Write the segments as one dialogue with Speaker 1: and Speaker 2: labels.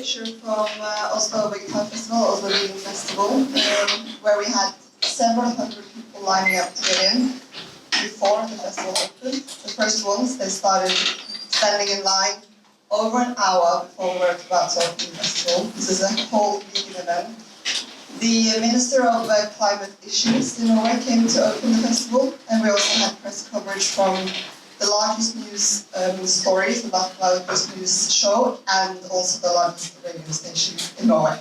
Speaker 1: picture from Oslo Vegetarfestival, Oslo Vegan Festival, where we had several hundred people lining up to get in before the festival opened. The first ones, they started standing in line over an hour before we were about to open the festival. This is a whole vegan event. The Minister of Climate Issues in Norway came to open the festival, and we also had press coverage from the largest news stories, the largest news show, and also the largest radio station in Norway.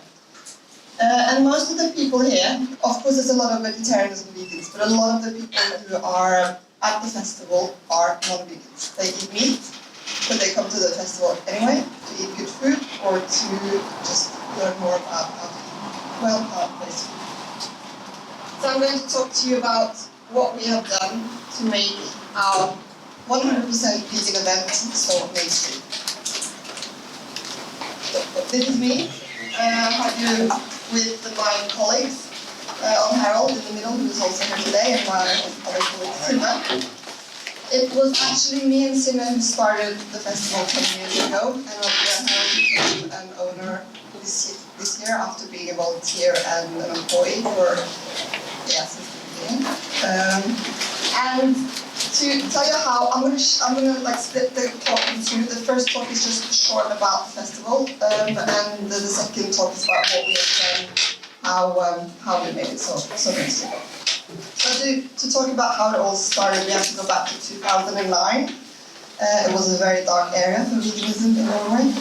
Speaker 1: And most of the people here, of course there's a lot of vegetarians and vegans, but a lot of the people who are at the festival are non-vegans. They eat meat, but they come to the festival anyway to eat good food or to just learn more about how to eat well-plant-based food. So I'm going to talk to you about what we have done to make our 100% vegan event so mainstream. This is me. I do with my colleagues, Harold in the middle, who's also here today, and my other colleague Simme. It was actually me and Simme who started the festival 10 years ago, and Harold became an owner this year after being a volunteer and an employee for since the beginning. And to tell you how, I'm gonna like split the talk in two. The first talk is just short about the festival, and the second talk is about what we have done, how we made it so mainstream. So to talk about how it all started, we have to go back to 2009. It was a very dark area for veganism in Norway.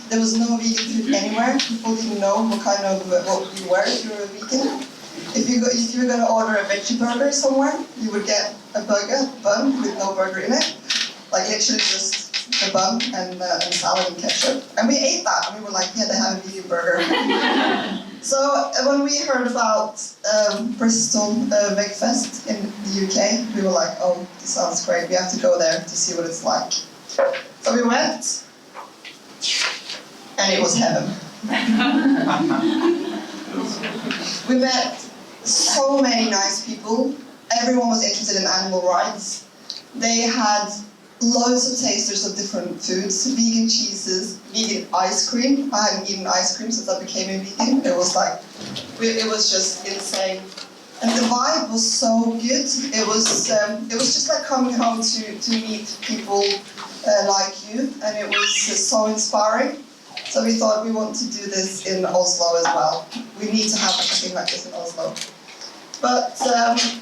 Speaker 1: There was no vegan food anywhere. People didn't know what you were if you were a vegan. If you were going to order a veggie burger somewhere, you would get a bun with no burger in it, like literally just a bun and salad and ketchup. And we ate that, and we were like, yeah, they have a vegan burger. So when we heard about Bristol vegfest in the UK, we were like, oh, this sounds great. We have to go there to see what it's like. So we went, and it was heaven. We met so many nice people. Everyone was interested in animal rights. They had loads of tasters of different foods, vegan cheeses, vegan ice cream. I hadn't eaten ice cream since I became a vegan. It was just insane. And the vibe was so good. It was just like coming home to meet people like you, and it was so inspiring. So we thought we want to do this in Oslo as well. We need to have something like this in Oslo. But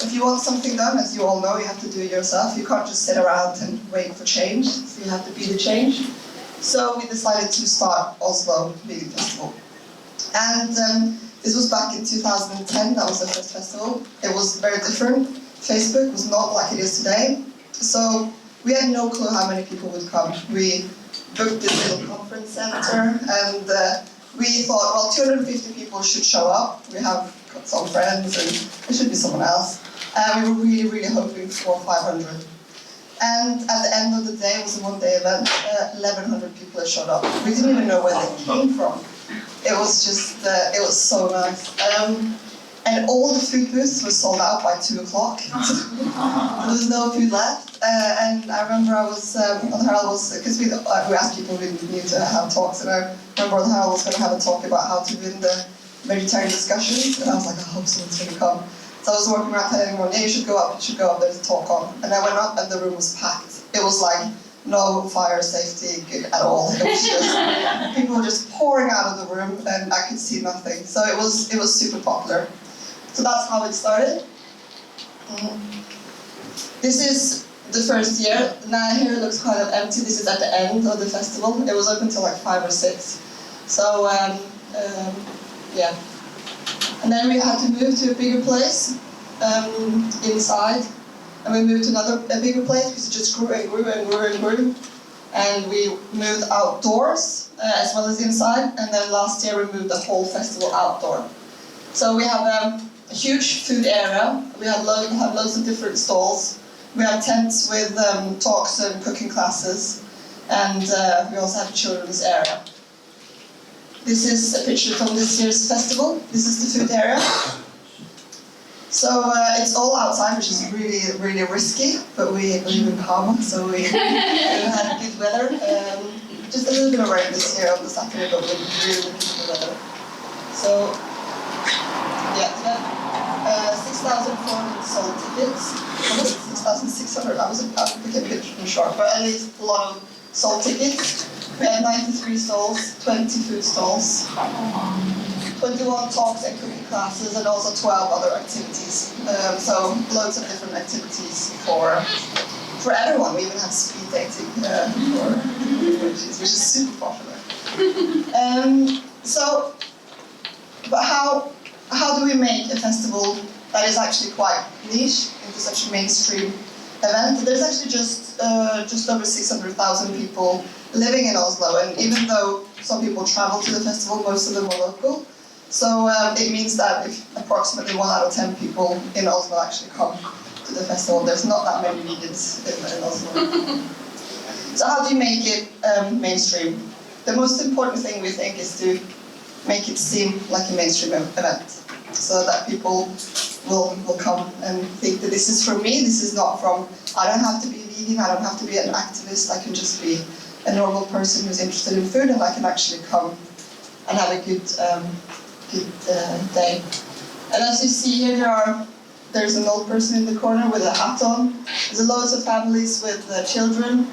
Speaker 1: if you want something done, as you all know, you have to do it yourself. You can't just sit around and wait for change, so you have to be the change. So we decided to start Oslo Vegan Festival. And this was back in 2010, that was the first festival. It was very different. Facebook was not like it is today. So we had no clue how many people would come. We booked this little conference center, and we thought, well, 250 people should show up. We have some friends, and there should be someone else. We were really, really hoping for 500. And at the end of the day, it was a one-day event, 1,100 people had showed up. We didn't even know where they came from. It was just, it was so nice. And all the food booths were sold out by 2 o'clock. There was no food left. And I remember Harold was, because we asked people we knew to have talks, and I remember Harold was going to have a talk about how to win the vegetarian discussions, and I was like, I hope someone's going to come. So I was walking around telling everyone, yeah, you should go up, there's a talk on. And I went up, and the room was packed. It was like no fire safety good at all. It was just, people were just pouring out of the room, and I could see nothing. So it was super popular. So that's how it started. This is the first year. Now here it looks kind of empty. This is at the end of the festival. It was open till like 5 or 6. So yeah. And then we had to move to a bigger place inside. And we moved to a bigger place because it just grew and grew and grew and grew. And we moved outdoors as well as inside. And then last year we moved the whole festival outdoor. So we have a huge food area. We have loads of different stalls. We have tents with talks and cooking classes. And we also have a children's area. This is a picture from this year's festival. This is the food area. So it's all outside, which is really, really risky, but we live in Parma, so we had good weather. just a little bit of rain this year on the Saturday, but we're really looking for the weather. So, yeah, 6,400 sold tickets. 6,600, I became a bit short, but at least a lot of sold tickets. We had 93 stalls, 20 food stalls, 21 talks and cooking classes, and also 12 other activities. So loads of different activities for everyone. We even had speed dating which is super popular. But how do we make a festival that is actually quite niche into such a mainstream event? There's actually just over 600,000 people living in Oslo, and even though some people travel to the festival, most of them are local. So it means that if approximately 1 out of 10 people in Oslo actually come to the festival, there's not that many vegans in Oslo. So how do you make it mainstream? The most important thing we think is to make it seem like a mainstream event, so that people will come and think that this is from me, this is not from, I don't have to be vegan, I don't have to be an activist, I can just be a normal person who's interested in food, and I can actually come and have a good day. And as you see here, there's an old person in the corner with a hat on. There's loads of families with children.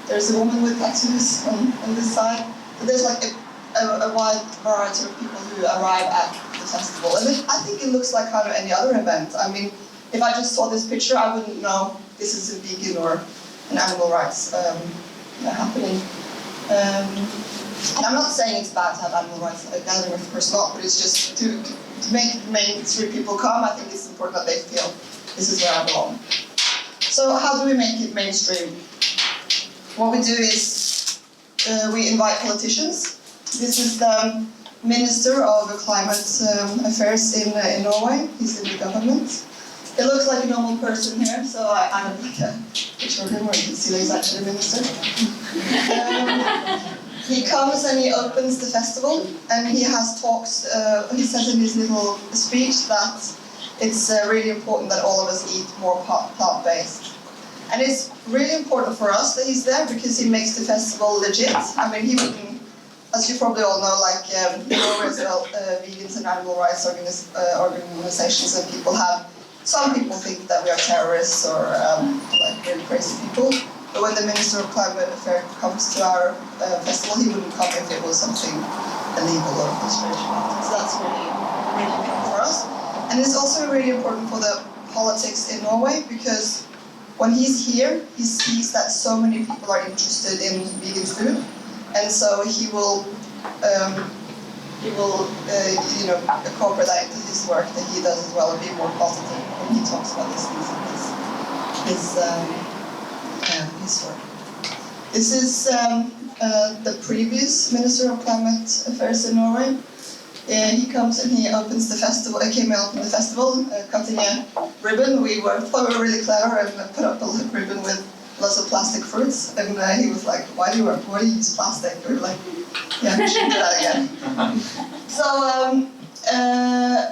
Speaker 1: There's a woman with tattoos on this side. But there's like a wide variety of people who arrive at the festival. And I think it looks like kind of any other event. I mean, if I just saw this picture, I wouldn't know this is a vegan or an animal rights happening. And I'm not saying it's bad to have animal rights gathering, of course not, but it's just to make mainstream people come, I think it's important that they feel this is where I belong. So how do we make it mainstream? What we do is we invite politicians. This is the Minister of Climate Affairs in Norway. He's in the government. It looks like a normal person here, so I have like a picture of him where you can see that he's actually a minister. He comes and he opens the festival, and he has talks. He says in his little speech that it's really important that all of us eat more plant-based. And it's really important for us that he's there because he makes the festival legit. I mean, he wouldn't, as you probably all know, like Norway as well, vegans and animal rights organizations and people have. Some people think that we are terrorists or like really crazy people. But when the Minister of Climate Affairs comes to our festival, he wouldn't come if it was something illegal or frustration. So that's really, really important for us. And it's also really important for the politics in Norway because when he's here, he sees that so many people are interested in vegan food, and so he will incorporate that into his work that he does as well and be more positive when he talks about these things in his work. This is the previous Minister of Climate Affairs in Norway. He comes and he opens the festival. Came and opened the festival, cutting a ribbon. We thought we were really clever and put up a ribbon with lots of plastic fruits. And he was like, "Why do you use plastic?" We were like, "Yeah, we should do that again." So,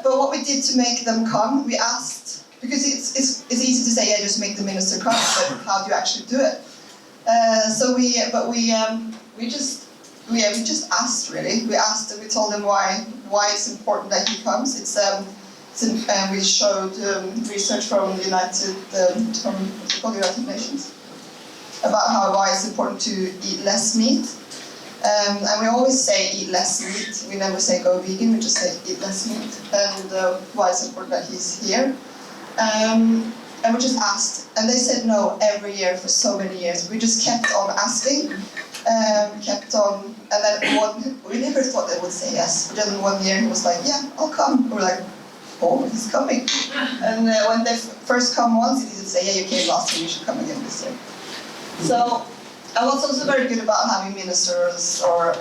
Speaker 1: but what we did to make them come, we asked, because it's easy to say, yeah, just make the minister come, but how do you actually do it? We just asked really. We asked and we told him why it's important that he comes. We showed research from the United Nations about why it's important to eat less meat. And we always say eat less meat. We never say go vegan. We just say eat less meat. And why it's important that he's here. And we just asked, and they said no every year for so many years. We just kept on asking, and then we never thought they would say yes. But then one year he was like, yeah, I'll come. We're like, oh, he's coming. And when they first come once, he didn't say, yeah, you came last year, you should come again this year. So, and what's also very good about having ministers or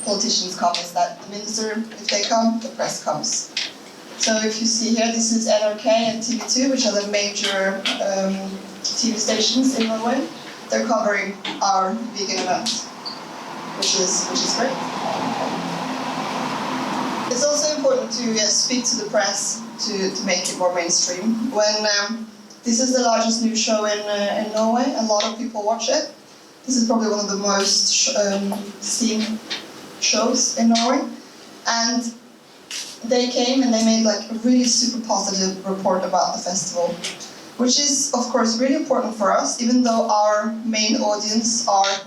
Speaker 1: politicians come is that the minister, if they come, the press comes. So if you see here, this is NRK and TV2, which are the major TV stations in Norway. They're covering our vegan event, which is great. It's also important to speak to the press to make it more mainstream. When this is the largest news show in Norway, a lot of people watch it. This is probably one of the most seen shows in Norway. And they came and they made like a really super positive report about the festival, which is of course really important for us, even though our main audience are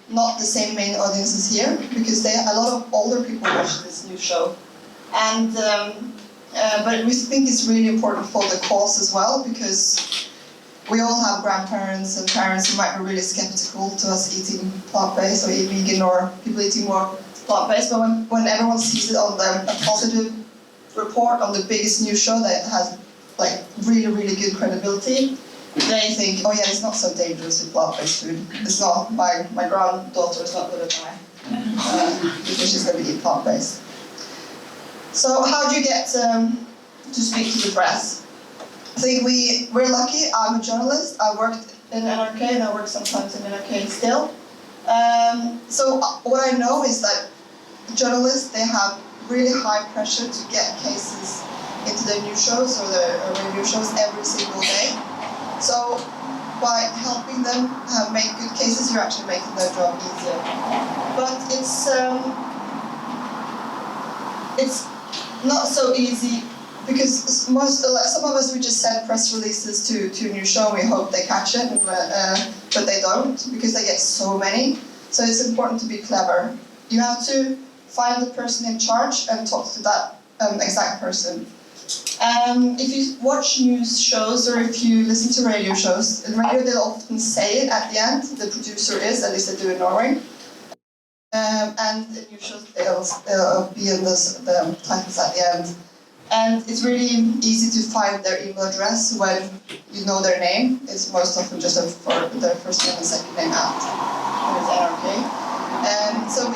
Speaker 1: not the same main audiences here, because a lot of older people watch this new show. And but we think it's really important for the cause as well, because we all have grandparents and parents who might be really skeptical to us eating plant-based or eat vegan or people eating more plant-based. But when everyone sees it on a positive report on the biggest news show that has like really, really good credibility, they think, oh yeah, it's not so dangerous with plant-based food. It's not, my granddaughter is not going to die because she's going to eat plant-based. So how do you get to speak to the press? I think we're lucky. I'm a journalist. I worked in NRK and I work sometimes in NRK still. So what I know is that journalists, they have really high pressure to get cases into their news shows or their radio shows every single day. So by helping them make good cases, you're actually making their job easier. But it's not so easy, because some of us, we just send press releases to a new show and we hope they catch it, but they don't, because they get so many. So it's important to be clever. You have to find the person in charge and talk to that exact person. If you watch news shows or if you listen to radio shows, in radio they'll often say it at the end, the producer is, at least they do in Norway. And in news shows they'll be in the titles at the end. And it's really easy to find their email address when you know their name. It's most often just for their first name and second name at NRK. So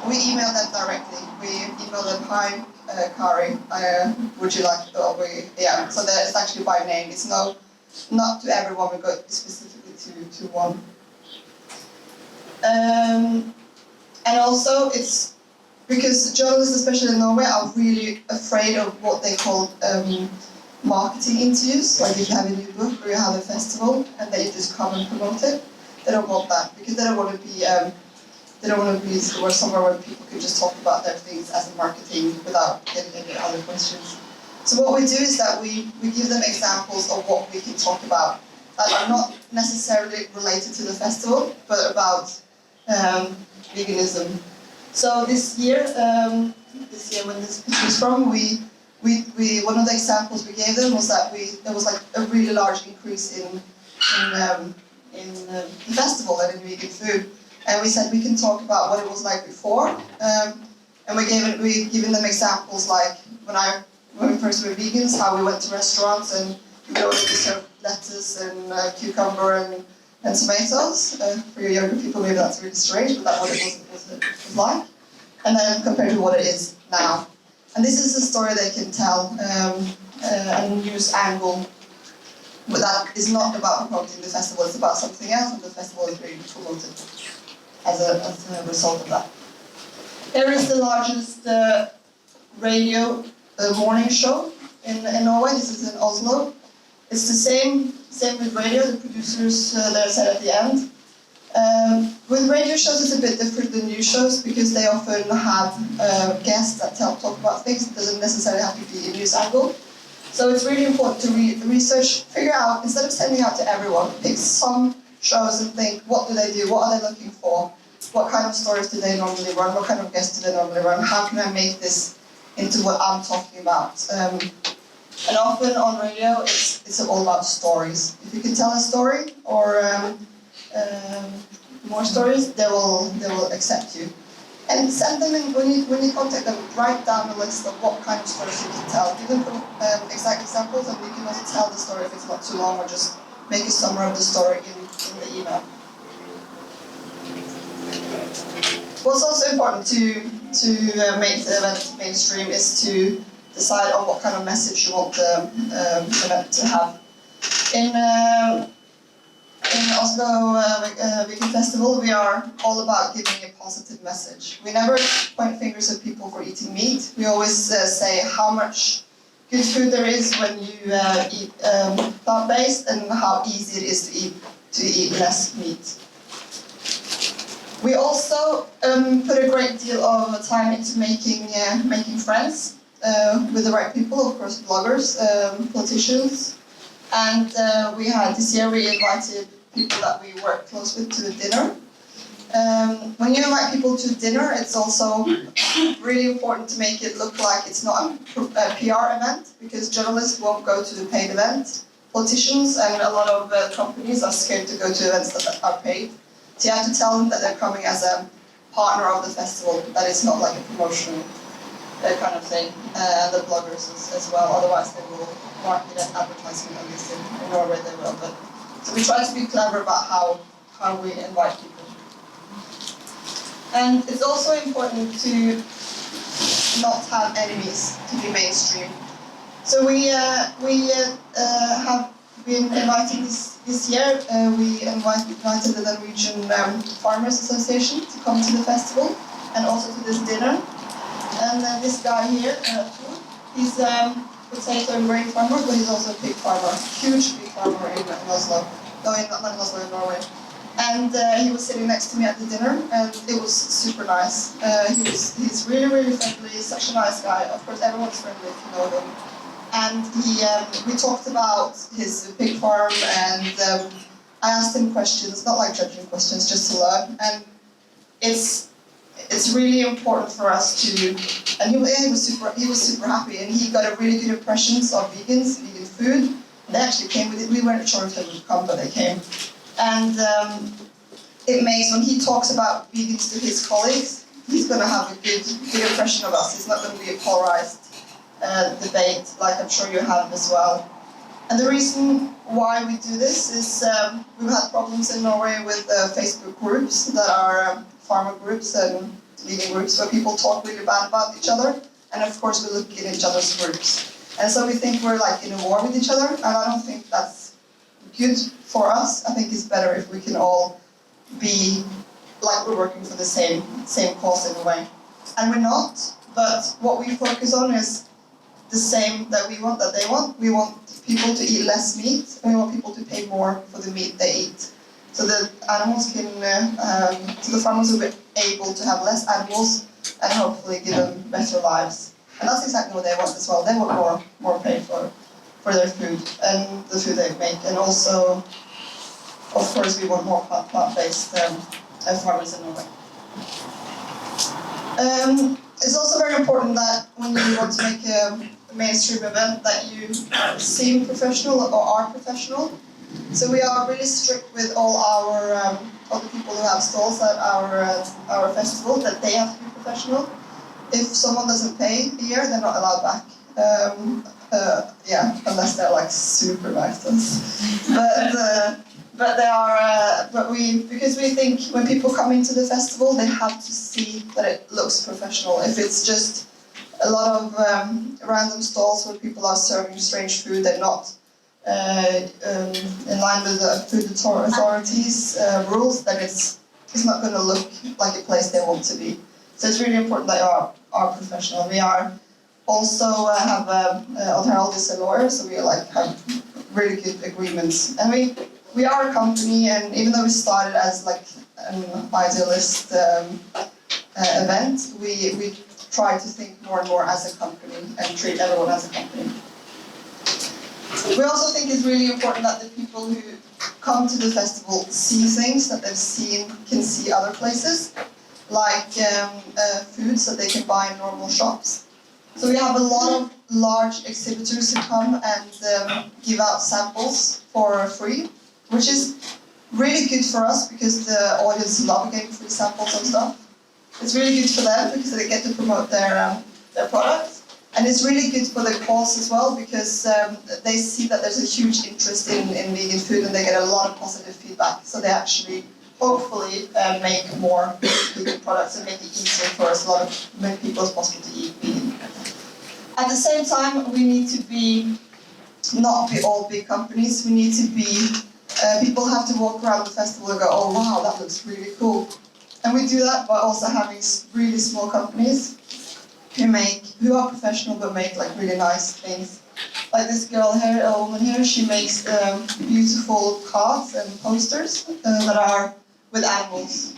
Speaker 1: we email them directly. We email them, hi, Kari, would you like, so it's actually by name. It's not to everyone, we go specifically to one. And also it's because journalists, especially in Norway, are really afraid of what they call marketing interviews. Like if you have a new book or you have a festival and they just come and promote it, they don't want that, because they don't want to be somewhere where people can just talk about their things as a marketing without getting any other questions. So what we do is that we give them examples of what we can talk about that are not necessarily related to the festival, but about veganism. So this year when this picture is from, we one of the examples we gave them was that there was like a really large increase in the festival and in vegan food, and we said we can talk about what it was like before, and we given them examples like when we first were vegans, how we went to restaurants and we could only serve lettuce and cucumber and tomatoes. For your younger people, maybe that's really strange, but that's what it was like. And then compared to what it is now. And this is a story they can tell, a news angle, but that is not about promoting the festival, it's about something else, and the festival is being promoted as a result of that. Here is the largest radio morning show in Norway. This is in Oslo. It's the same with radio, the producers there said at the end. With radio shows it's a bit different than news shows, because they often have guests that talk about things. It doesn't necessarily have to be a news angle. So it's really important to research, figure out, instead of sending out to everyone, pick some shows and think, what do they do, what are they looking for, what kind of stories do they normally run, what kind of guests do they normally run, how can I make this into what I'm talking about. And often on radio, it's all about stories. If you can tell a story or more stories, they will accept you. And send them in, when you contact them, write down a list of what kind of stories you can tell. Give them exact examples, and you can also tell the story if it's not too long, or just make a summary of the story in the email. What's also important to make the event mainstream is to decide on what kind of message you want the event to have. In Oslo Vegetarfestival, we are all about giving a positive message. We never point fingers at people for eating meat. We always say how much good food there is when you eat plant-based, and how easy it is to eat less meat. We also put a great deal of time into making friends with the right people, of course, bloggers, politicians, and this year we invited people that we work close with to a dinner. When you invite people to dinner, it's also really important to make it look like it's not a PR event, because journalists won't go to the paid event. Politicians and a lot of companies are scared to go to events that are paid. So you have to tell them that they're coming as a partner of the festival, that it's not like a promotional kind of thing. And the bloggers as well, otherwise they will market and advertising, at least in Norway they will. But, so we try to be clever about how we invite people. And it's also important to not have enemies to be mainstream. So we have been inviting this year. We invited the Norwegian Farmers Association to come to the festival and also to this dinner. And this guy here, he's a potato and grain farmer, but he's also a pig farmer, huge pig farmer in Oslo. No, not in Oslo, in Norway. And he was sitting next to me at the dinner, and it was super nice. He's really, really friendly, such a nice guy. Of course, everyone's friendly if you know them. And we talked about his pig farm, and I asked him questions, not like judging questions, just to learn. And it's really important for us to. And he was super happy, and he got a really good impressions of vegans, vegan food. They actually came with it. We weren't sure if they would come, but they came. And it makes, when he talks about vegans to his colleagues, he's going to have a good impression of us. It's not going to be a polarized debate, like I'm sure you have as well. And the reason why we do this is we've had problems in Norway with Facebook groups that are farmer groups and vegan groups where people talk really bad about each other. And of course we look in each other's groups. And so we think we're like in a war with each other, and I don't think that's good for us. I think it's better if we can all be like we're working for the same cause in a way. And we're not, but what we focus on is the same that we want, that they want. We want people to eat less meat, and we want people to pay more for the meat they eat. So the animals can, so the farmers will be able to have less animals and hopefully give them better lives. And that's exactly what they want as well. They want more pay for their food and the food they make. And also, of course, we want more plant-based farmers in Norway. It's also very important that when you want to make a mainstream event that you seem professional or are professional. So we are really strict with all the people who have stalls at our festival, that they have to be professional. If someone doesn't pay here, they're not allowed back. Unless they're like super nice to us. But they are. Because we think when people come into the festival, they have to see that it looks professional. If it's just a lot of random stalls where people are serving strange food, they're not in line with the food authorities' rules, then it's not going to look like a place they want to be. So it's really important that you are professional. We are also have Odd Harald is a lawyer, so we have really good agreements. And we are a company, and even though we started as like an idealist event, we try to think more and more as a company and treat everyone as a company. We also think it's really important that the people who come to the festival see things that they've can see other places, like foods that they can buy in normal shops. So we have a lot of large exhibitors who come and give out samples for free, which is really good for us because the audience love getting free samples and stuff. It's really good for them because they get to promote their products. And it's really good for the cause as well because they see that there's a huge interest in vegan food and they get a lot of positive feedback. So they actually, hopefully, make more vegan products and make it easier for as many people as possible to eat vegan. At the same time, we need to not be all big companies. We need to be, people have to walk around the festival and go, oh wow, that looks really cool. And we do that by also having really small companies who are professional but make like really nice things. Like this girl here, a woman here, she makes beautiful cards and posters that are with animals.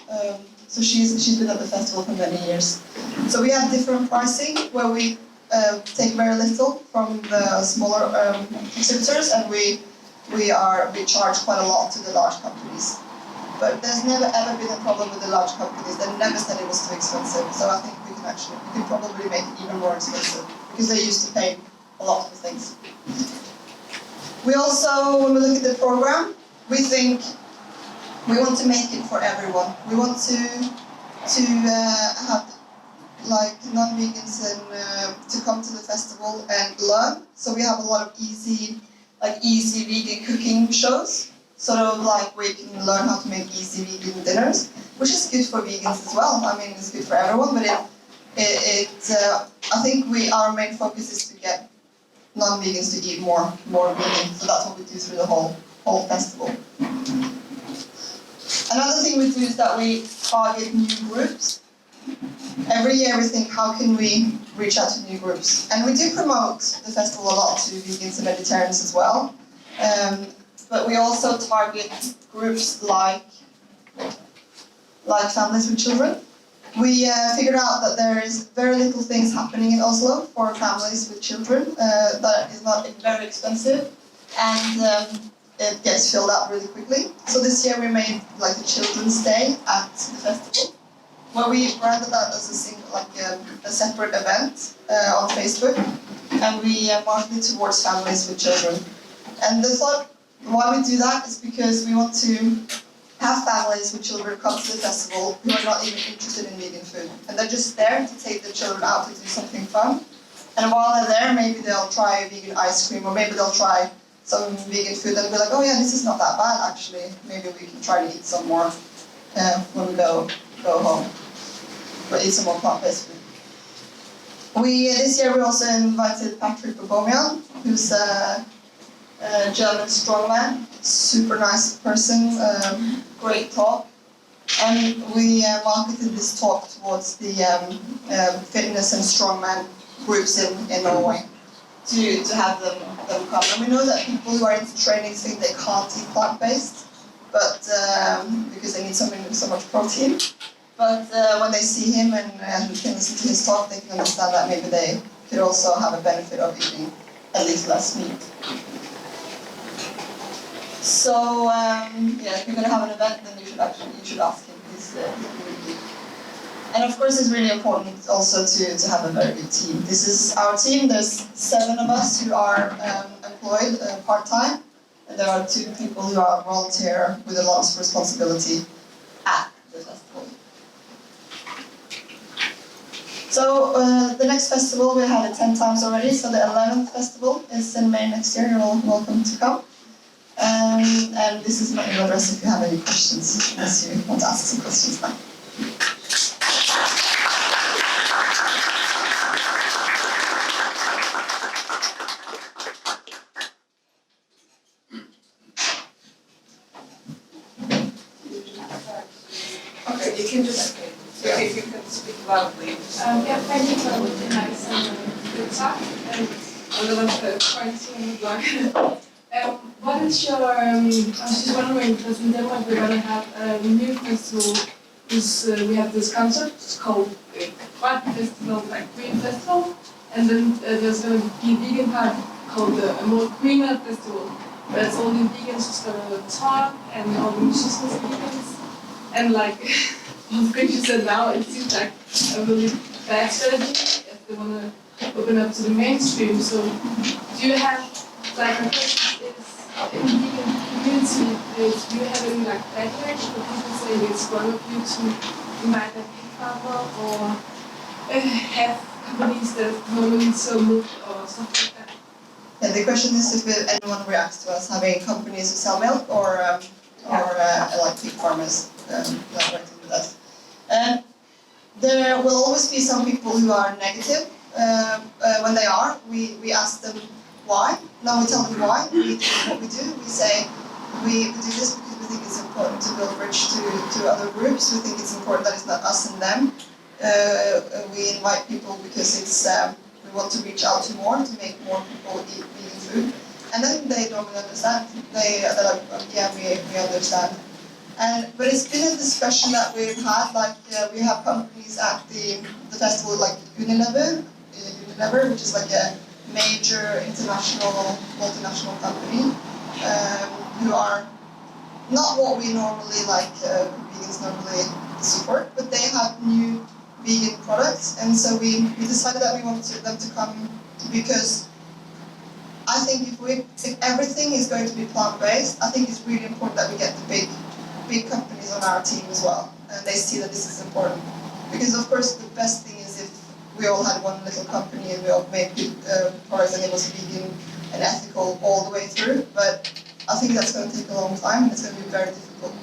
Speaker 1: So she's been at the festival for many years. So we have different pricing where we take very little from the smaller exhibitors, and we charge quite a lot to the large companies. But there's never ever been a problem with the large companies. They never said it was too expensive. So I think we can probably make it even more expensive because they used to pay a lot for things. We also, when we look at the program, we think we want to make it for everyone. We want to have like non-vegans and to come to the festival and learn. So we have a lot of easy vegan cooking shows, sort of like where you can learn how to make easy vegan dinners, which is good for vegans as well. I mean, it's good for everyone, but I think our main focus is to get non-vegans to eat more vegan. So that's what we do through the whole festival. Another thing we do is that we target new groups. Every year we think, how can we reach out to new groups? And we do promote the festival a lot to vegans and vegetarians as well. But we also target groups like families with children. We figured out that there is very little things happening in Oslo for families with children. That is not very expensive, and it gets filled out really quickly. So this year we made like a children's day at the festival, where we branded that as a separate event on Facebook, and we marketed towards families with children. And the thought why we do that is because we want to have families with children come to the festival who are not even interested in vegan food, and they're just there to take their children out to do something fun. And while they're there, maybe they'll try vegan ice cream, or maybe they'll try some vegan food and be like, oh yeah, this is not that bad actually. Maybe we can try to eat some more when we go home. But eat some more plant-based food. This year we also invited Patrick Bobomian, who's a German strongman, super nice person, great talk. And we marketed this talk towards the fitness and strongman groups in Norway to have them come. And we know that people who are into training think they can't eat plant-based, but because they need so much protein. But when they see him and can listen to his talk, they can understand that maybe they could also have a benefit of eating at least less meat. So if you're going to have an event, then you should ask him. He's really good. And of course, it's really important also to have a very good team. This is our team. There's 7 of us who are employed part-time, and there are 2 people who are volunteer with a lot of responsibility at the festival. So the next festival, we had it 10 times already, so the 11th festival is in May next year. You're all welcome to come. And this is my email address if you have any questions, unless you want to ask some questions now.
Speaker 2: Okay, you can just if you can speak loudly.
Speaker 3: Thank you for the nice good talk. And a lot of points on the blog. What is your, I was just wondering, because in Denmark we're going to have a new festival, we have this concept, it's called Grøn Festival, like Green Festival, and then there's going to be a vegan part called a more greener festival, where it's all the vegans who's going to talk, and all the musicians are vegans, and like all the things you said now, it seems like a really bad strategy if they want to open up to the mainstream. So do you have, like, my question is, in the vegan community, do you have any like backlash for people saying it's wrong of you to invite a pig farmer, or have companies that normally sell milk or stuff like that?
Speaker 1: Yeah, the question is if anyone reacts to us having companies who sell milk or like pig farmers collaborating with us. There will always be some people who are negative. When they are, we ask them why. Now we tell them why we do what we do. We say we do this because we think it's important to build bridge to other groups. We think it's important that it's not us and them. We invite people because it's we want to reach out to more, to make more people eat vegan food. And then they don't really understand. They're like, yeah, we understand. But it's been a discussion that we've had, like we have companies at the festival like Unilever, which is like a major international, multinational company, who are not what we normally like, vegans normally support, but they have new vegan products, and so we decided that we wanted them to come because I think if everything is going to be plant-based, I think it's really important that we get the big companies on our team as well, and they see that this is important. Because of course the best thing is if we all had one little company and we all made good products and it was vegan and ethical all the way through, but I think that's going to take a long time and it's going to be very difficult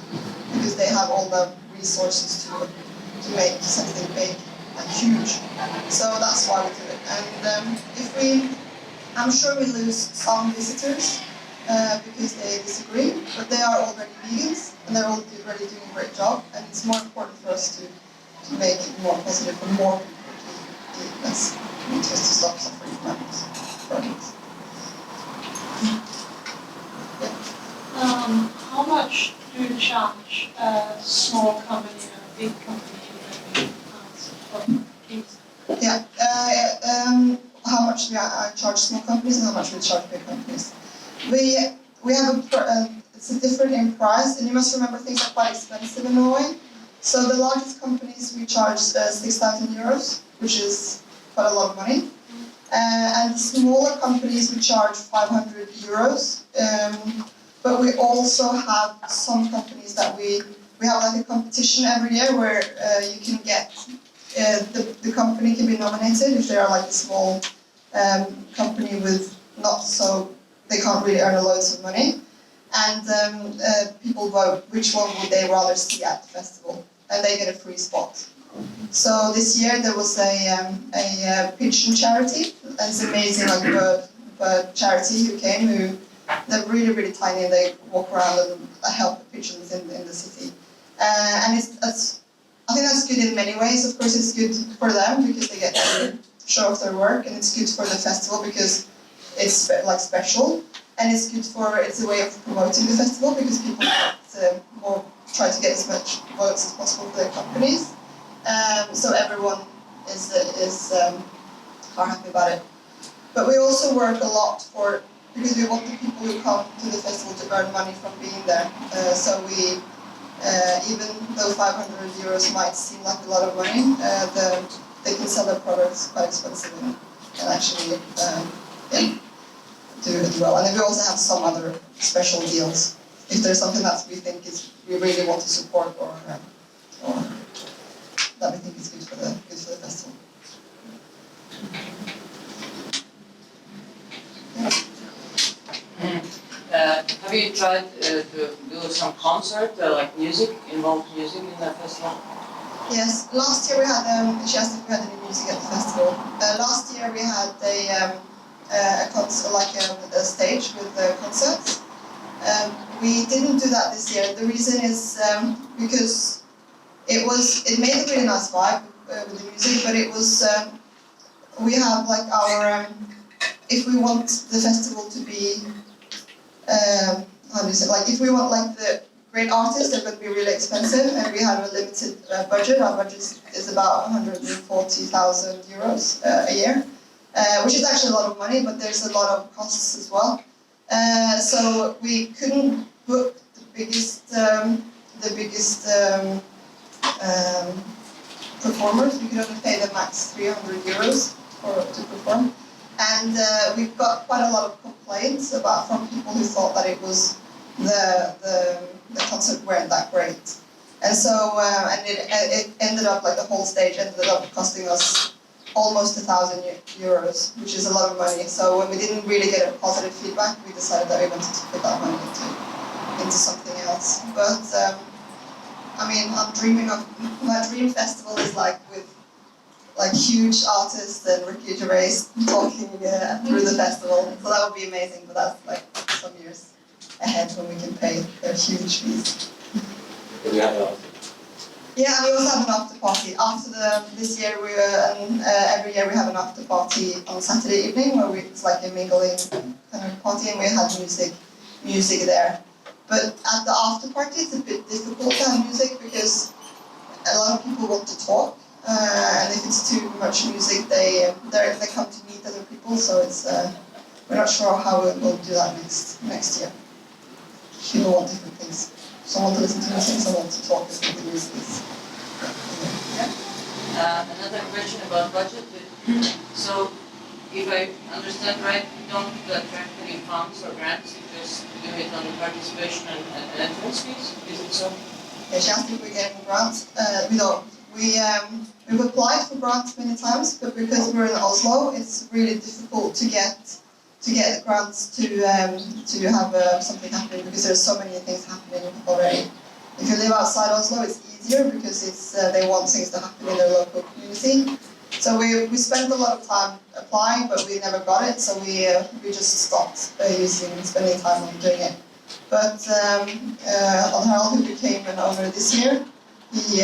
Speaker 1: because they have all the resources to make something big and huge. So that's why we do it. And I'm sure we lose some visitors because they disagree, but they are already vegans and they're already doing a great job, and it's more important for us to make it more positive for more people to eat less meat just to stop suffering from animals.
Speaker 2: How much do you charge a small company and a big company in
Speaker 1: Yeah, how much we charge small companies and how much we charge big companies. We have it's a different in price, and you must remember things are quite expensive in Norway. So the largest companies we charge 6,000 euros, which is quite a lot of money. And the smaller companies we charge 500 euros. But we also have some companies that we have like a competition every year where you can get the company can be nominated if they are like a small company with they can't really earn loads of money, and people vote which one would they rather see at the festival, and they get a free spot. So this year there was a pigeon charity, and it's amazing, like bird charity who came, they're really, really tiny and they walk around and help the pigeons in the city. And I think that's good in many ways. Of course, it's good for them because they get to show off their work, and it's good for the festival because it's like special, and it's a way of promoting the festival because people more try to get as much votes as possible for their companies. So everyone are happy about it. But we also work a lot because we want the people who come to the festival to earn money from being there. So we, even though 500 euros might seem like a lot of money, they can sell their products quite expensive and actually do it well. And then we also have some other special deals if there's something that we think we really want to support or that we think is good for the festival.
Speaker 4: Have you tried to do some concert, like involved music in the festival?
Speaker 1: Yes, last year we had, she asked if we had any music at the festival. Last year we had a concert, like a stage with concerts. We didn't do that this year. The reason is because it made a really nice vibe with the music, but it was, we have like our, if we want the festival to be, how do you say, like if we want like the great artists, they're going to be really expensive, and we have a limited budget. Our budget is about 140,000 euros a year, which is actually a lot of money, but there's a lot of costs as well. So we couldn't book the biggest performers. We could only pay the max 300 euros to perform. And we've got quite a lot of complaints from people who thought that it was the concert weren't that great. And so and it ended up, like the whole stage ended up costing us almost 1,000 euros, which is a lot of money. So when we didn't really get a positive feedback, we decided that we wanted to put that money into something else. But I mean, I'm dreaming of, my dream festival is like with like huge artists and Ricky Gervais talking through the festival. So that would be amazing, but that's like some years ahead when we can pay their huge fees. Yeah, we also have an after party. This year every year we have an after party on Saturday evening where it's like a mingling kind of party, and we had music there. But at the after party, it's a bit difficult to have music because a lot of people want to talk, and if it's too much music, they come to meet other people. So it's we're not sure how we'll do that next year. People want different things. Some want to listen to music, some want to talk and the music is.
Speaker 4: Another question about budget. So, if I understand right, you don't attract any funds or grants, you just do it on the participation and entrance fees, is it so?
Speaker 1: Yeah, she asked if we get grants. We don't. We've applied for grants many times, but because we're in Oslo, it's really difficult to get grants to have something happening because there's so many things happening already. If you live outside Oslo, it's easier because they want things to happen in their local community. So we spent a lot of time applying, but we never got it. So we just stopped spending time on doing it. But Harald, who became an owner this year, he's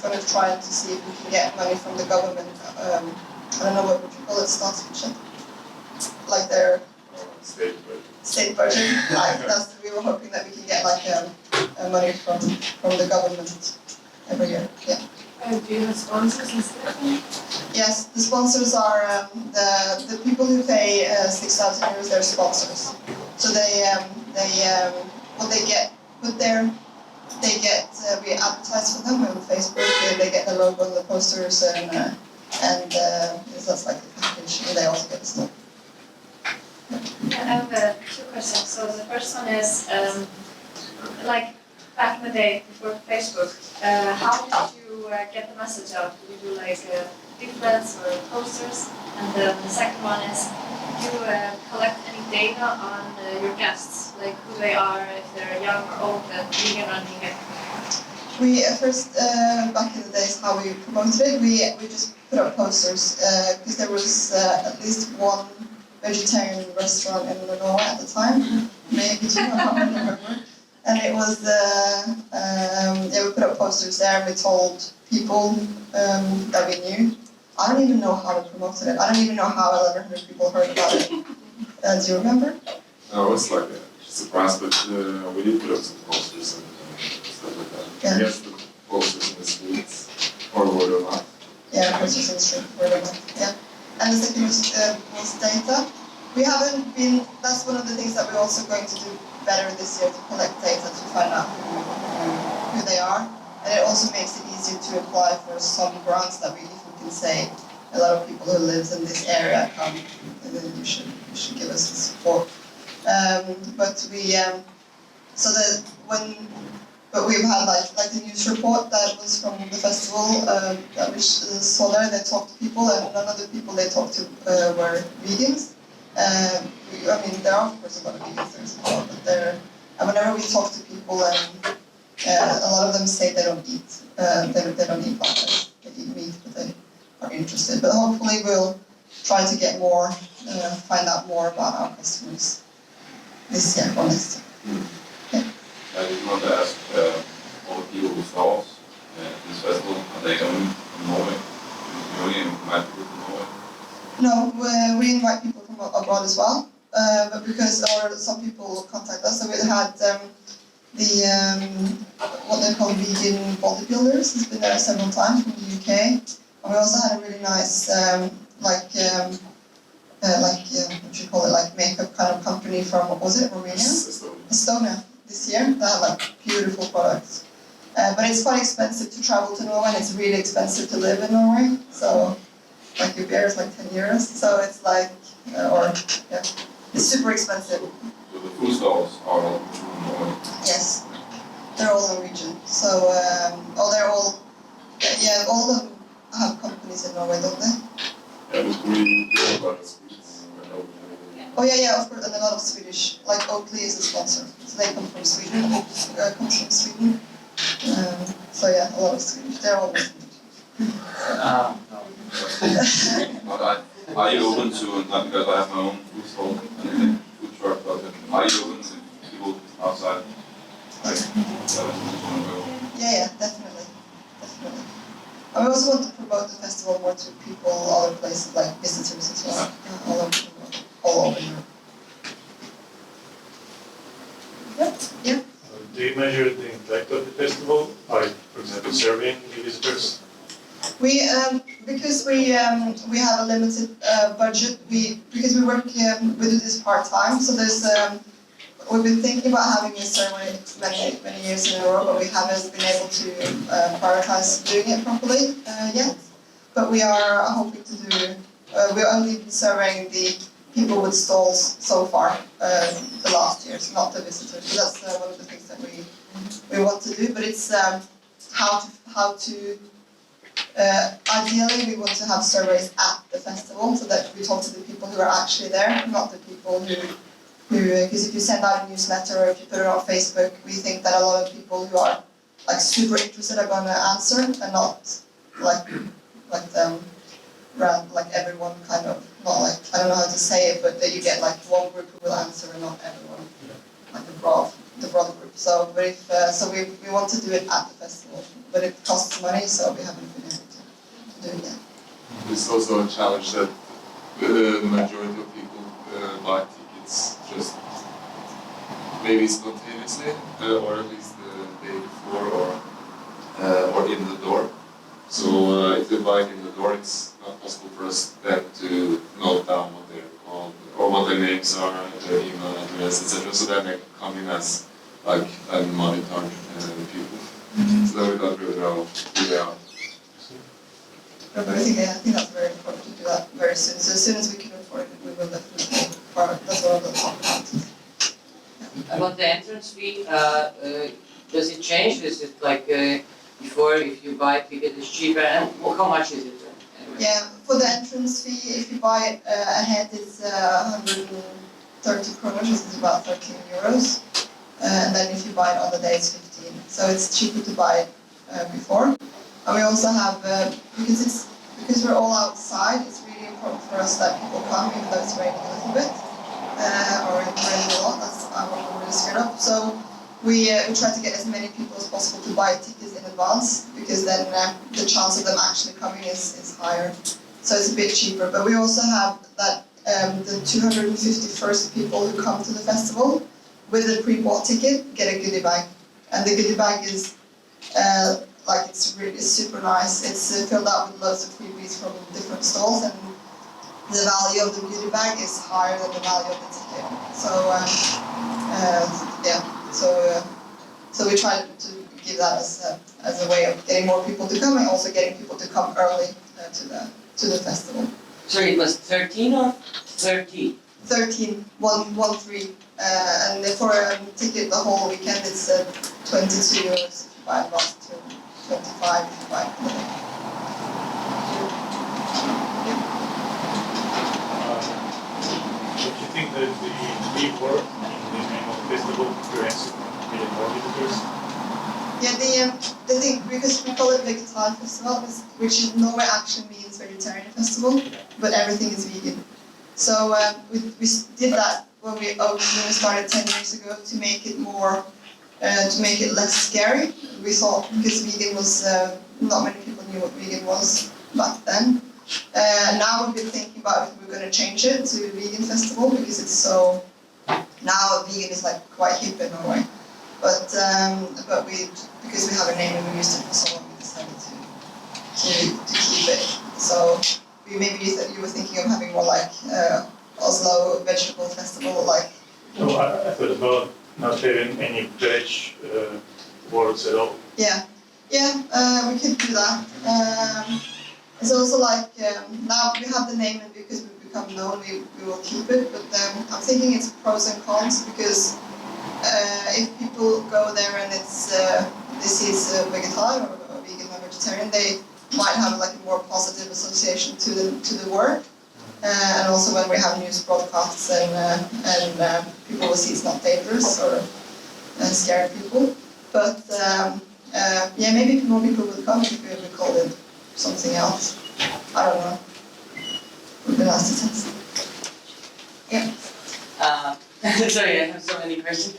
Speaker 1: going to try to see if we can get money from the government. I don't know what would you call it, statsbudsjett, like their state budget. We were hoping that we can get like money from the government every year. Yeah.
Speaker 3: Do you have sponsors instead?
Speaker 1: Yes, the sponsors are the people who pay 6,000 euros. They're sponsors. So we advertise for them on Facebook. They get the logo and the posters and that's like the package. And they also get the stuff.
Speaker 5: I have two questions. So the first one is, like back in the day before Facebook, how did you get the message out? Did you do like leaflets or posters? And the second one is, do you collect any data on your guests, like who they are, if they're young or old, vegan or vegan?
Speaker 1: We first back in the days how we promoted it, we just put up posters because there was at least one vegetarian restaurant in Norway at the time, maybe two, I don't remember. And it was we put up posters there and we told people that we knew. I don't even know how to promote it. I don't even know how 1,100 people heard about it. Do you remember?
Speaker 6: No, it was like a surprise, but we did put up some posters and stuff like that.
Speaker 1: Yeah.
Speaker 6: I guess the posters in the streets or word of mouth.
Speaker 1: Yeah, posters in the street, word of mouth. Yeah. And the second was data. We haven't been. That's one of the things that we're also going to do better this year, to collect data to find out who they are, and it also makes it easier to apply for some grants that if we can say a lot of people who live in this area come, and then you should give us the support. But we've had like the news report that was from the festival that we saw there. They talked to people, and none of the people they talked to were vegans. I mean, there are of course a lot of vegans there as well, but and whenever we talk to people, a lot of them say they don't eat plant-based. They eat meat, but they are interested. But hopefully we'll try to get more, find out more about our customers this year or next year.
Speaker 6: I just want to ask all the people who saw us at this festival, are they only from Norway? Do you only invite people from Norway?
Speaker 1: No, we invite people from abroad as well, but because some people contact us, so we had what they call vegan bodybuilders. He's been there several times from the UK, and we also had a really nice what do you call it, like makeup kind of company from, what was it, Romania? Estonia this year. They had like beautiful products, but it's quite expensive to travel to Norway, and it's really expensive to live in Norway. So like your beer is like 10 euros, so it's like, it's super expensive.
Speaker 6: So the food stalls are all from Norway?
Speaker 1: Yes, they're all Norwegian. So, all of them have companies in Norway, don't they?
Speaker 6: Yeah, but we know about the Swedes.
Speaker 1: Oh yeah, of course, and a lot of Swedish, like Oatly is a sponsor, so they come from Sweden, Oat comes from Sweden. So yeah, a lot of Swedish, they're all Swedish.
Speaker 6: But are you open to, not because I have my own food stall and food truck, but are you open to people outside? Like,
Speaker 1: Yeah, definitely. And we also want to promote the festival more to people all over places, like visitors as well, all over Europe.
Speaker 7: Do you measure the impact of the festival by, for example, surveying the visitors?
Speaker 1: We because we have a limited budget. Because we work we do this part time. So there's we've been thinking about having a ceremony many years in a row, but we haven't been able to prioritize doing it properly yet. But we are hoping to do. We're only surveying the people with stalls so far the last years, not the visitors. So that's one of the things that we want to do. But it's how to ideally, we want to have surveys at the festival so that we talk to the people who are actually there, not the people who because if you send out a newsletter or if you put it on Facebook, we think that a lot of people who are like super interested are going to answer and not like everyone kind of, not like, I don't know how to say it, but that you get like one group who will answer and not everyone, like the broad group. So, but if we want to do it at the festival, but it costs money, so we haven't been able to do it yet.
Speaker 8: It's also a challenge that the majority of people buy tickets just maybe spontaneously, or at least the day before, or in the door. So if they buy it in the door, it's not possible for us then to note down what they're called, or what their names are, their email address, etc. So then they come in as like unmonitored people. So then we don't really know who they are.
Speaker 1: But I think that's very important to do that very soon. So as soon as we can afford it, we will definitely. That's one of the top priorities.
Speaker 4: About the entrance fee, does it change? Is it like before, if you buy a ticket, it's cheaper? And how much is it? Anyway?
Speaker 1: Yeah, for the entrance fee, if you buy it ahead, it's 130 kroner, which is about 13 euros. And then if you buy it on the day, it's 15. So it's cheaper to buy it before. And we also have, because we're all outside, it's really important for us that people come, even though it's raining a little bit, or it's raining a lot. That's what we're really scared of. So we try to get as many people as possible to buy tickets in advance, because then the chance of them actually coming is higher. So it's a bit cheaper. But we also have that the 251st people who come to the festival with a pre-bought ticket get a goodie bag, and the goodie bag is it's super nice. It's filled out with loads of freebies from different stalls, and the value of the goodie bag is higher than the value of the ticket. So so we try to give that as a way of getting more people to come, and also getting people to come early to the festival.
Speaker 4: So it was 13 or 30?
Speaker 1: 13, 1-3, and for a ticket the whole weekend it's 22 euros if you buy advance, to 25 if you buy it.
Speaker 7: Do you think that the work in the name of the festival prevents you from getting more visitors?
Speaker 1: Yeah, the thing, because we call it Vegetarfestival, which in Norway actually means vegetarian festival, but everything is vegan. So we did that when we started 10 years ago to make it more, to make it less scary. We thought, because vegan was, not many people knew what vegan was back then. Now we've been thinking about if we're going to change it to a vegan festival, because it's so, now vegan is like quite hip in Norway. But because we have a name and we used it for so long, we decided to keep it. So maybe you were thinking of having more like Oslo Vegetarfestival, like.
Speaker 7: No, I thought about not having any veg words at all.
Speaker 1: Yeah, we could do that. It's also like now we have the name, and because we've become known, we will keep it. But I'm thinking it's pros and cons, because if people go there and it's this is vegetar or vegan or vegetarian, they might have like a more positive association to the work, and also when we have news broadcasts and people will see it's not dangerous or scare people. But maybe more people will come if we call it something else. I don't know. We've been asked to test. Yeah.
Speaker 4: Sorry, I have so many questions.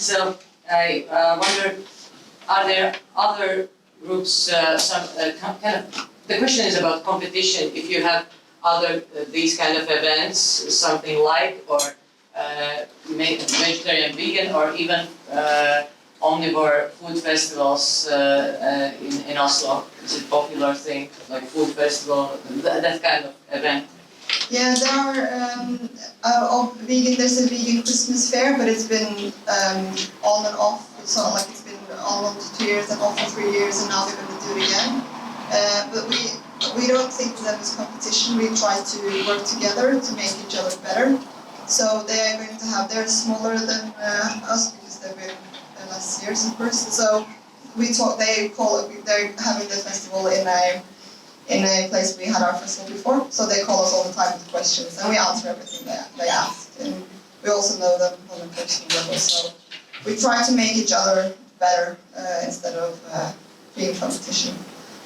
Speaker 4: So I wonder, are there other groups, the question is about competition, if you have other, these kind of events, something like, or vegetarian, vegan, or even omnivore food festivals in Oslo? Is it popular thing, like food festival, that kind of event?
Speaker 1: Yeah, there are vegan. There's a vegan Christmas fair, but it's been on and off. It's not like it's been on for 2 years and off for 3 years, and now they're going to do it again. But we don't think of them as competition. We try to work together to make each other better. So they are going to have. They're smaller than us because they've been less years, of course. So we talk. They call it. They're having the festival in a place we had our festival before. So they call us all the time with questions, and we answer everything they ask. And we also know them on a personal level. So we try to make each other better instead of being competition.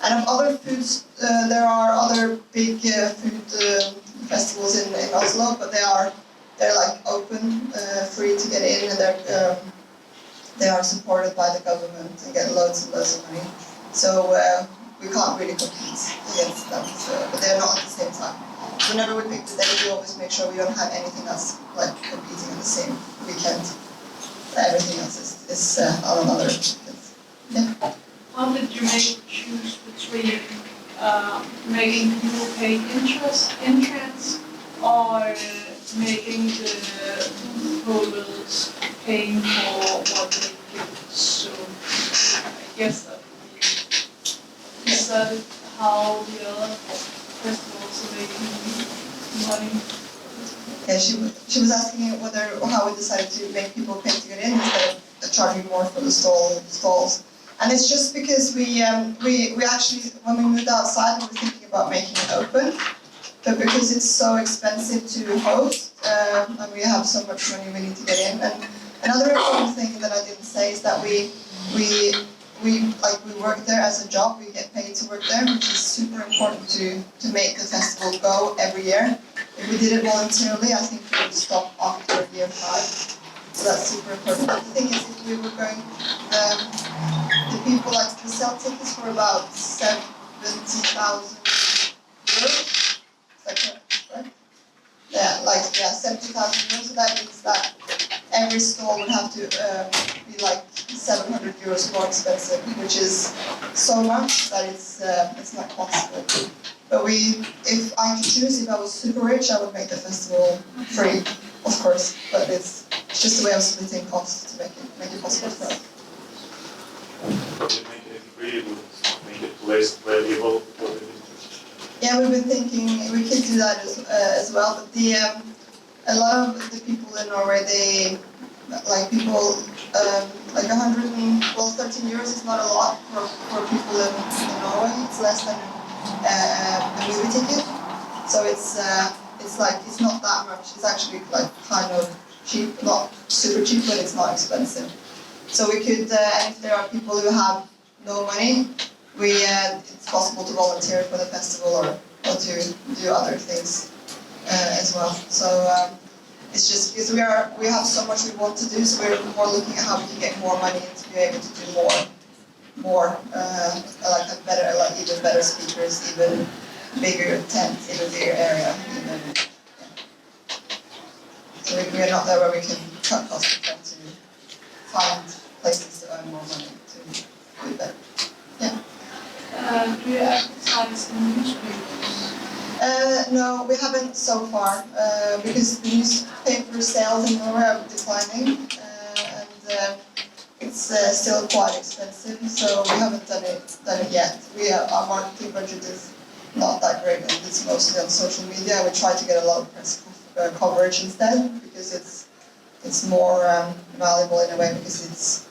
Speaker 1: And of other foods, there are other big food festivals in Oslo, but they're like open, free to get in, and they are supported by the government and get loads and loads of money. So we can't really compete against them, but they're not at the same time. Whenever we pick the day, we always make sure we don't have anything that's like competing on the same weekend. Everything else is on another weekend. Yeah.
Speaker 2: How did you choose between making people pay entrance or making the holders paying for what they give? So I guess that would be, is that how the other festivals are making money?
Speaker 1: Yeah, she was asking how we decided to make people pay to get in instead of charging more for the stalls. And it's just because we actually, when we moved outside, we were thinking about making it open, but because it's so expensive to host, and we have so much money we need to get in. And another important thing that I didn't say is that we work there as a job. We get paid to work there, which is super important to make the festival go every year. If we did it voluntarily, I think we would stop after year 5. So that's super important. But the thing is, if we were going, the people like to sell tickets for about 70,000 euros. Is that correct? Yeah, 70,000 euros. So that means that every stall would have to be like 700 euros more expensive, which is so much that it's not possible. But if I could choose, if I was super rich, I would make the festival free, of course. But it's just a way of splitting costs to make it possible for us.
Speaker 7: But to make it free, it would make it less valuable for the visitors.
Speaker 1: Yeah, we've been thinking we could do that as well. But a lot of the people in Norway, they like people like 13 euros is not a lot for people in Norway. It's less than a movie ticket. So it's not that much. It's actually like kind of cheap, not super cheap, but it's not expensive. So we could, and if there are people who have no money, it's possible to volunteer for the festival or to do other things as well. So it's just because we have so much we want to do, so we're more looking at how we can get more money and to be able to do more even better speakers, even bigger tents in a bigger area. So we're not there where we can cut costs and try to find places to earn more money to do better. Yeah.
Speaker 2: Do you advertise in newspapers?
Speaker 1: No, we haven't so far because the newspaper sales in Norway are declining and it's still quite expensive. So we haven't done it yet. Our marketing budget is not that great, and it's mostly on social media. We try to get a lot of press coverage instead because it's more valuable in a way because it's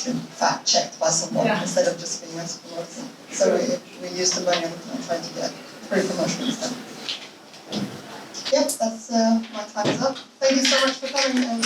Speaker 1: been fact checked by someone instead of just being us promoting. So we use the money on trying to get free promotion instead. Yep, that's my time is up. Thank you so much for coming. And